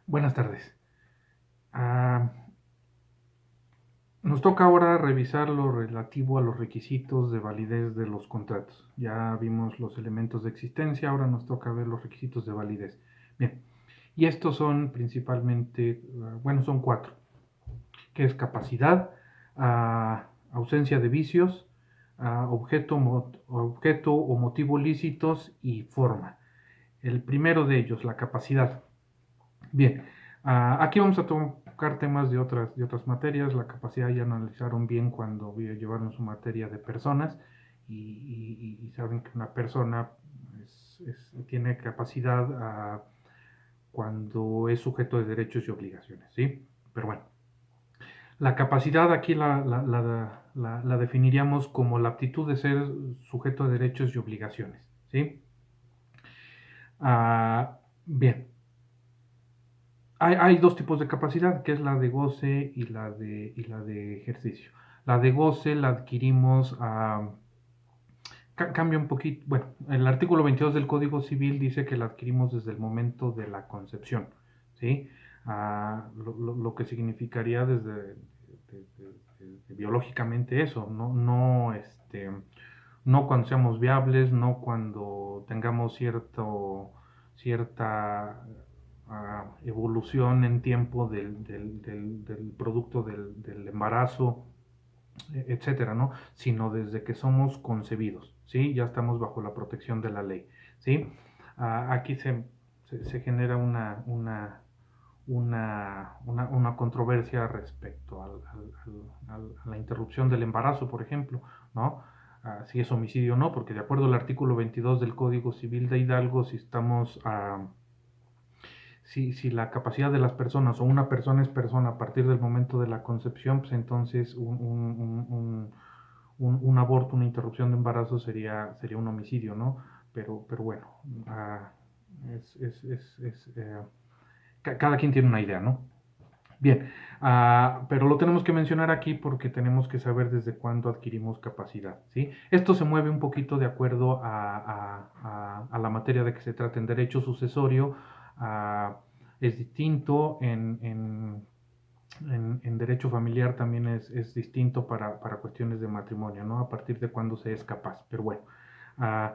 Buenas tardes. Ah, Nos toca ahora revisar lo relativo a los requisitos de validez de los contratos. Ya vimos los elementos de existencia, ahora nos toca ver los requisitos de validez. Bien, y estos son principalmente, bueno, son cuatro, que es capacidad, ausencia de vicios, objeto o motivo lícitos y forma. El primero de ellos, la capacidad. Bien, aquí vamos a tocar temas de otras materias. La capacidad ya analizaron bien cuando llevaron su materia de personas y saben que una persona tiene capacidad cuando es sujeto de derechos y obligaciones, ¿sí? Pero bueno, la capacidad aquí la definiríamos como la aptitud de ser sujeto de derechos y obligaciones, ¿sí? Bien, hay dos tipos de capacidad, que es la de goce y la de ejercicio. La de goce la adquirimos, cambia un poquito, bueno, el artículo 22 del Código Civil dice que la adquirimos desde el momento de la concepción, ¿sí? Lo que significaría biológicamente eso, no cuando seamos viables, no cuando tengamos cierta evolución en tiempo del producto del embarazo, etcétera, ¿no? Sino desde que somos concebidos, ¿sí? Ya estamos bajo la protección de la ley, ¿sí? Aquí se genera una controversia respecto a la interrupción del embarazo, por ejemplo, ¿no? Si es homicidio o no, porque de acuerdo al artículo 22 del Código Civil de Hidalgo, si la capacidad de las personas o una persona es persona a partir del momento de la concepción, pues entonces un aborto, una interrupción de embarazo sería un homicidio, ¿no? Pero bueno, ah, es, es, es, es, eh, cada quien tiene una idea, ¿no? Bien, pero lo tenemos que mencionar aquí porque tenemos que saber desde cuándo adquirimos capacidad, ¿sí? Esto se mueve un poquito de acuerdo a la materia de que se trata en derecho sucesorio. Es distinto en derecho familiar, también es distinto para cuestiones de matrimonio, ¿no? A partir de cuándo se es capaz, pero bueno. ah,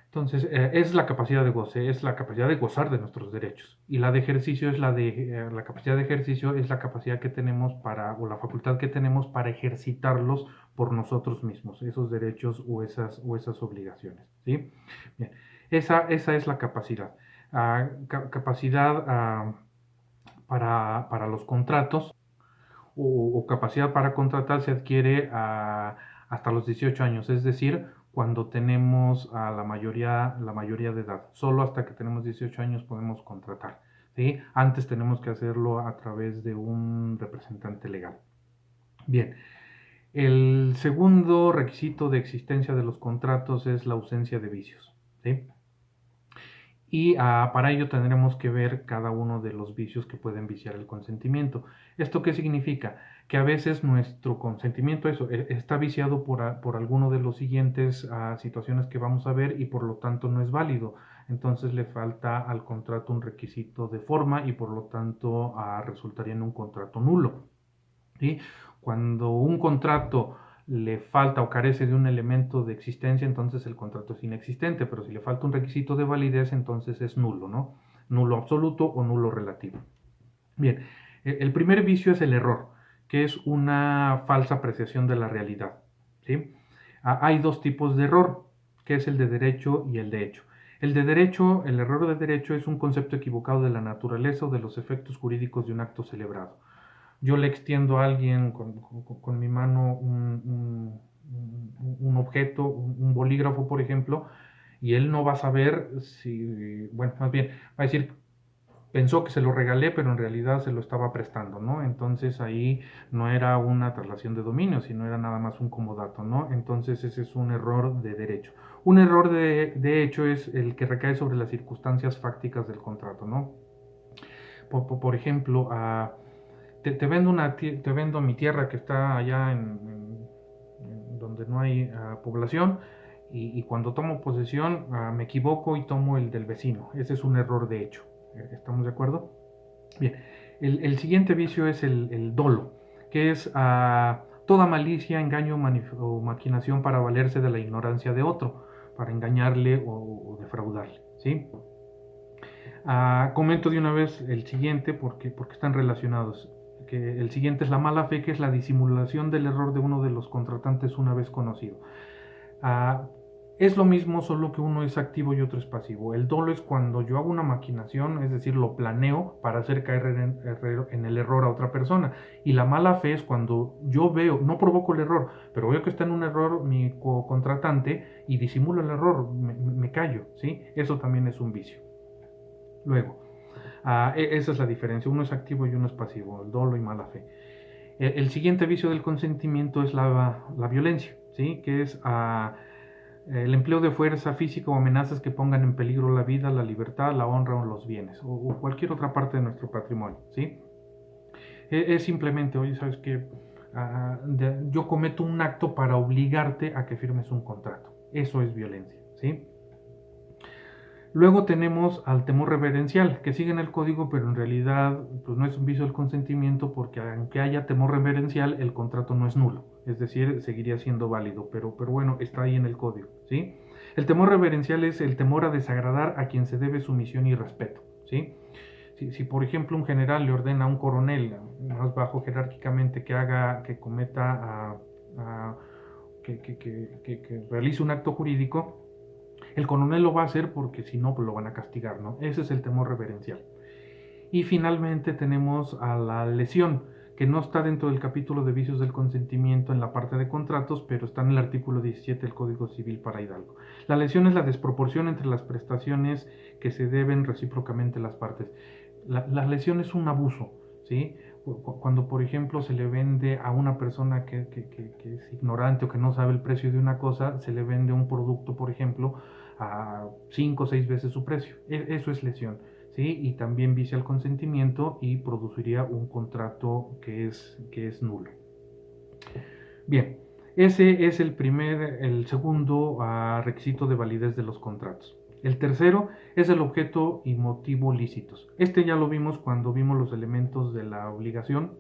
entonces, es la capacidad de goce, es la capacidad de gozar de nuestros derechos. Y la de ejercicio la capacidad de ejercicio es la capacidad que tenemos o la facultad que tenemos para ejercitarlos por nosotros mismos, esos derechos o esas obligaciones, ¿sí? Bien, esa es la capacidad. Capacidad para los contratos o capacidad para contratar se adquiere hasta los 18 años, es decir, cuando tenemos a la mayoría de edad. Solo hasta que tenemos 18 años podemos contratar, ¿sí? Antes tenemos que hacerlo a través de un representante legal. Bien, el segundo requisito de existencia de los contratos es la ausencia de vicios, ¿sí? Y para ello tendremos que ver cada uno de los vicios que pueden viciar el consentimiento. ¿Esto qué significa? Que a veces nuestro consentimiento está viciado por alguno de los siguientes situaciones que vamos a ver y por lo tanto no es válido. Entonces le falta al contrato un requisito de forma y por lo tanto resultaría en un contrato nulo. ¿Sí? Cuando un contrato le falta o carece de un elemento de existencia, entonces el contrato es inexistente, pero si le falta un requisito de validez, entonces es nulo, ¿no? Nulo absoluto o nulo relativo. Bien, el primer vicio es el error, que es una falsa apreciación de la realidad, ¿sí? Hay dos tipos de error, que es el de derecho y el de hecho. El error de derecho es un concepto equivocado de la naturaleza o de los efectos jurídicos de un acto celebrado. Yo le extiendo a alguien con mi mano un objeto, un bolígrafo, por ejemplo, y él no va a saber si, bueno, más bien, va a decir, pensó que se lo regalé, pero en realidad se lo estaba prestando, ¿no? Entonces ahí no era una traslación de dominio, sino era nada más un comodato, ¿no? Entonces ese es un error de derecho. Un error de hecho es el que recae sobre las circunstancias fácticas del contrato, ¿no? Por ejemplo, te vendo mi tierra que está allá en donde no hay población y cuando tomo posesión me equivoco y tomo el del vecino. Ese es un error de hecho. ¿Estamos de acuerdo? Bien, el siguiente vicio es el dolo, que es toda malicia, engaño o maquinación para valerse de la ignorancia de otro, para engañarle o defraudarle, ¿sí? Comento de una vez el siguiente porque están relacionados. Que el siguiente es la mala fe, que es la disimulación del error de uno de los contratantes una vez conocido. Ah, es lo mismo, solo que uno es activo y otro es pasivo. El dolo es cuando yo hago una maquinación, es decir, lo planeo para hacer caer en el error a otra persona. Y la mala fe es cuando yo veo, no provoco el error, pero veo que está en un error mi contratante y disimulo el error, me callo, ¿sí? Eso también es un vicio. Luego, esa es la diferencia. Uno es activo y uno es pasivo, el dolo y mala fe. El siguiente vicio del consentimiento es la violencia, ¿sí? Que es el empleo de fuerza física o amenazas que pongan en peligro la vida, la libertad, la honra o los bienes, o cualquier otra parte de nuestro patrimonio, ¿sí? Es simplemente, oye, ¿sabes qué? Yo cometo un acto para obligarte a que firmes un contrato. Eso es violencia, ¿sí? Luego tenemos al temor reverencial, que sigue en el código, pero en realidad pues, no es un vicio del consentimiento porque aunque haya temor reverencial, el contrato no es nulo, es decir, seguiría siendo válido, pero bueno, está ahí en el código, ¿sí? El temor reverencial es el temor a desagradar a quien se debe sumisión y respeto, ¿sí? Si por ejemplo un general le ordena a un coronel más bajo jerárquicamente que cometa, que realice un acto jurídico, el coronel lo va a hacer porque si no, pues lo van a castigar, ¿no? Ese es el temor reverencial. Y finalmente tenemos a la lesión, que no está dentro del capítulo de vicios del consentimiento en la parte de contratos, pero está en el artículo 17 del Código Civil para Hidalgo. La lesión es la desproporción entre las prestaciones que se deben recíprocamente las partes. La lesión es un abuso, ¿sí? Cuando, por ejemplo, se le vende a una persona que es ignorante o que no sabe el precio de una cosa, se le vende un producto, por ejemplo, a 5 o 6 veces su precio. Eso es lesión, ¿sí? Y también vicia el consentimiento y produciría un contrato que es nulo. Bien, ese es el segundo requisito de validez de los contratos. El tercero es el objeto y motivo lícitos. Este ya lo vimos cuando vimos los elementos de la obligación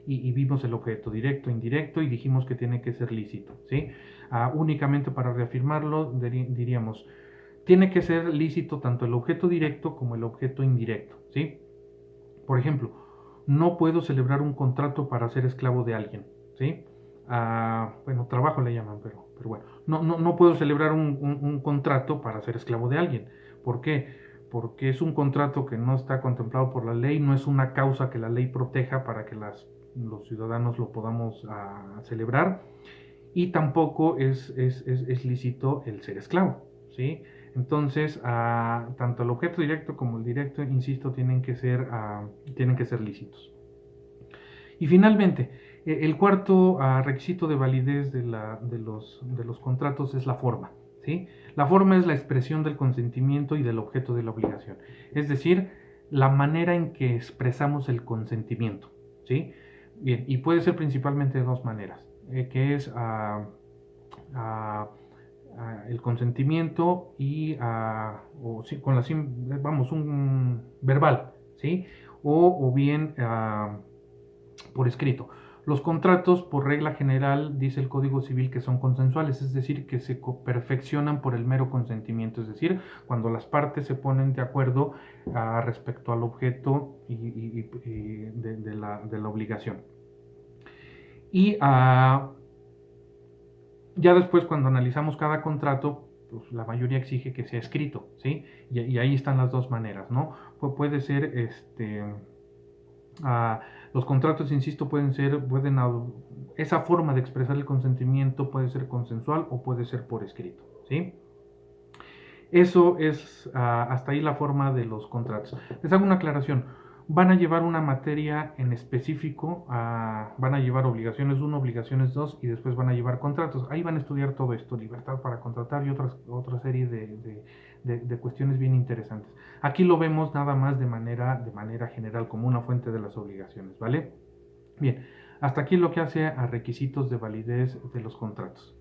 y vimos el objeto directo, indirecto y dijimos que tiene que ser lícito, ¿sí? Únicamente para reafirmarlo diríamos, tiene que ser lícito tanto el objeto directo como el objeto indirecto, ¿sí? Por ejemplo, no puedo celebrar un contrato para ser esclavo de alguien, ¿sí? Bueno, trabajo le llaman, pero bueno, no puedo celebrar un contrato para ser esclavo de alguien. ¿Por qué? Porque es un contrato que no está contemplado por la ley, no es una causa que la ley proteja para que los ciudadanos lo podamos celebrar y tampoco es lícito el ser esclavo, ¿sí? Entonces, tanto el objeto directo como el directo, insisto, tienen que ser lícitos. Y finalmente, el cuarto requisito de validez de los contratos es la forma, ¿sí? La forma es la expresión del consentimiento y del objeto de la obligación, es decir, la manera en que expresamos el consentimiento, ¿sí? Bien, y puede ser principalmente de dos maneras, que es el consentimiento y o, sí, con la vamos un verbal, ¿sí? O bien por escrito. Los contratos, por regla general, dice el Código Civil que son consensuales, es decir, que se perfeccionan por el mero consentimiento, es decir, cuando las partes se ponen de acuerdo respecto al objeto de la obligación. Y ya después, cuando analizamos cada contrato, pues la mayoría exige que sea escrito, ¿sí? Y ahí están las dos maneras, ¿no? Puede ser, los contratos, insisto, esa forma de expresar el consentimiento puede ser consensual o puede ser por escrito, ¿sí? Eso es hasta ahí la forma de los contratos. Les hago una aclaración. Van a llevar una materia en específico, van a llevar obligaciones 1, obligaciones 2 y después van a llevar contratos. Ahí van a estudiar todo esto, libertad para contratar y otra serie de cuestiones bien interesantes. Aquí lo vemos nada más de manera general como una fuente de las obligaciones, ¿vale? Bien, hasta aquí lo que hace a requisitos de validez de los contratos.